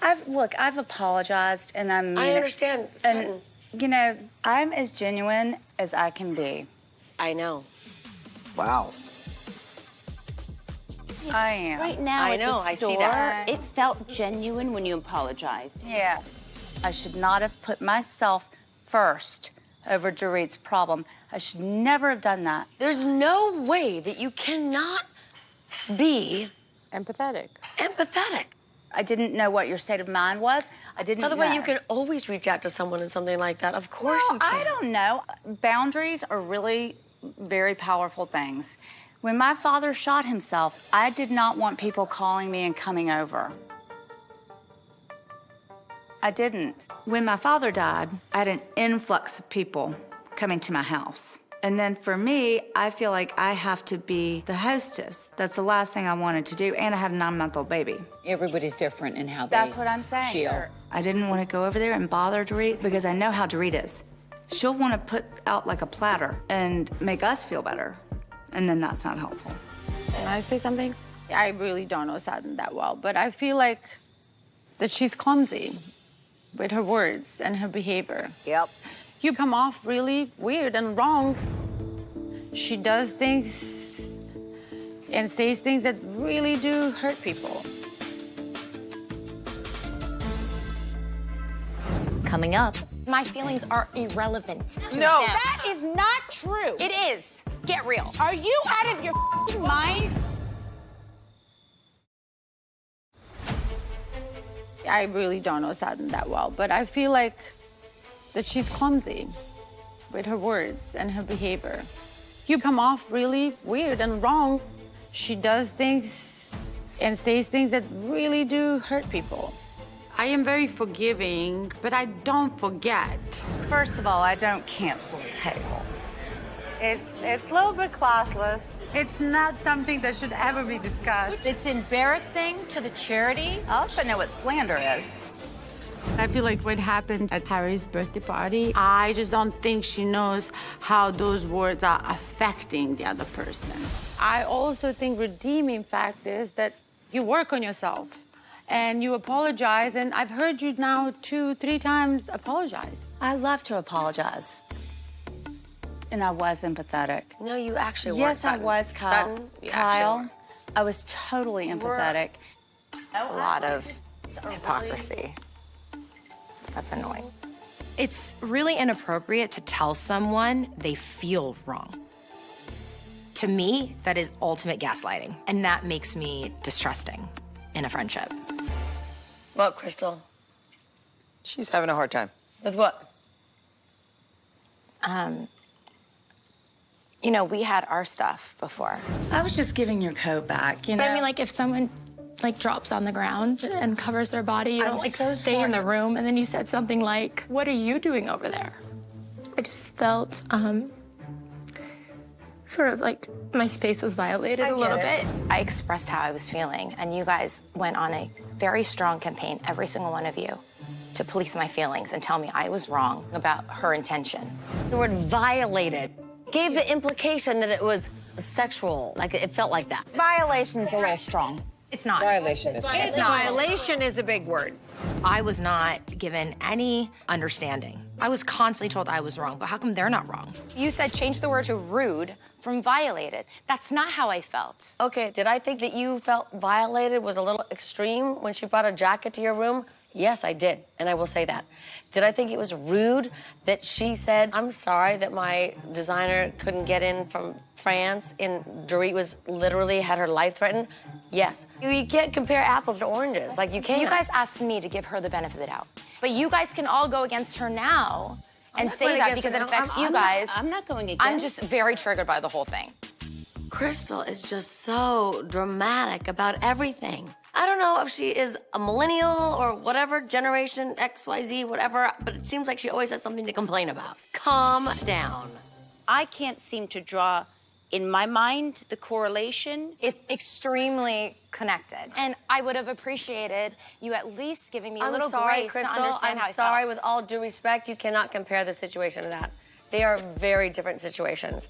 I've apologized, and I mean I understand, Sutton. And, you know, I'm as genuine as I can be. I know. Wow. I am. Right now I at know, the I see store, that. it felt genuine when you apologized. Yeah. I should not have put myself first over Dorit's problem. I should never have done that. There's no way that you cannot be Empathetic. empathetic. I didn't know what your state of mind was. I didn't know. By the way, you can always reach out to someone in something like that. Of course you can. I don't know. Boundaries are really very powerful things. When my father shot himself, I did not want people calling me and coming over. I didn't. When my father died, I had an influx of people coming to my house. And then for me, I feel like I have to be the hostess. That's the last thing I wanted to do, and I have a 9-month-old baby. Everybody's different in how That's what I'm saying. feel. I didn't want to go over there and bother Dorit because I know how Dorit is. She'll want to put out like a platter and make us feel better, and then that's not helpful. Can I say something? I really don't know Sutton that well, but I feel like that she's clumsy with her words and her behavior. Yep. You come off really weird and wrong. She does things and says things that really do hurt people. Coming up, my feelings are irrelevant to them. That is not true. It is. Get real. Are you out of your f***ing mind? I really don't know Sutton that well, but I feel like that she's clumsy with her words and her behavior. You come off really weird and wrong. She does things and says things that really do hurt people. I am very forgiving, but I don't forget. First of all, I don't cancel the table. It's a little bit classless. It's not something that should ever be discussed. It's embarrassing to the charity. I also know what slander is. I feel like what happened at Harry's birthday party, I just don't think she knows how those words are affecting the other person. I also think redeeming fact is that you work on yourself and you apologize, and I've heard you now 2-3 times apologize. I love to apologize. And I was empathetic. No, you actually weren't. Yes, I Sutton. was, Kyle. Sutton, you Kyle, actually I was totally empathetic. It's a lot of hypocrisy. That's annoying. It's really inappropriate to tell someone they feel wrong. To me, that is ultimate gaslighting, and that makes me distrusting in a friendship. What, Crystal? She's having a hard time. With what? You know, we had our stuff before. I was just giving your coat back, you know? But I mean, like, if someone, like, drops on the ground and covers their body, you don't, like, stay in the room, and then you said something like, what are you doing over there? I just felt, sort of like my space was violated a little bit. I expressed how I was feeling, and you guys went on a very strong campaign, every single one of you, to police my feelings and tell me I was wrong about her intention. The word violated gave the implication that it was sexual, like it felt like that. Violation's a little strong. It's not. Violation is. It's violation is a big word. I was not given any understanding. I was constantly told I was wrong, but how come they're not wrong? You said change the word to rude from violated. That's not how I felt. Okay, did I think that you felt violated was a little extreme when she brought a jacket to your room? Yes, I did, and I will say that. Did I think it was rude that she said, I'm sorry that my designer couldn't get in from France and Dorit was literally had her life threatened? Yes. You can't compare apples to oranges, like you can't. You guys asked me to give her the benefit of the doubt. But you guys can all go against her now and say that because it affects you guys. I'm not going against. I'm just very triggered by the whole thing. Crystal is just so dramatic about everything. I don't know if she is a millennial or whatever, generation XYZ, whatever, but it seems like she always has something to complain about. Calm down. I can't seem to draw, in my mind, the correlation. It's extremely connected. And I would have appreciated you at least giving me a little grace Crystal, to understand how I felt. I'm sorry, with all due respect, you cannot compare the situation to that. They are very different situations.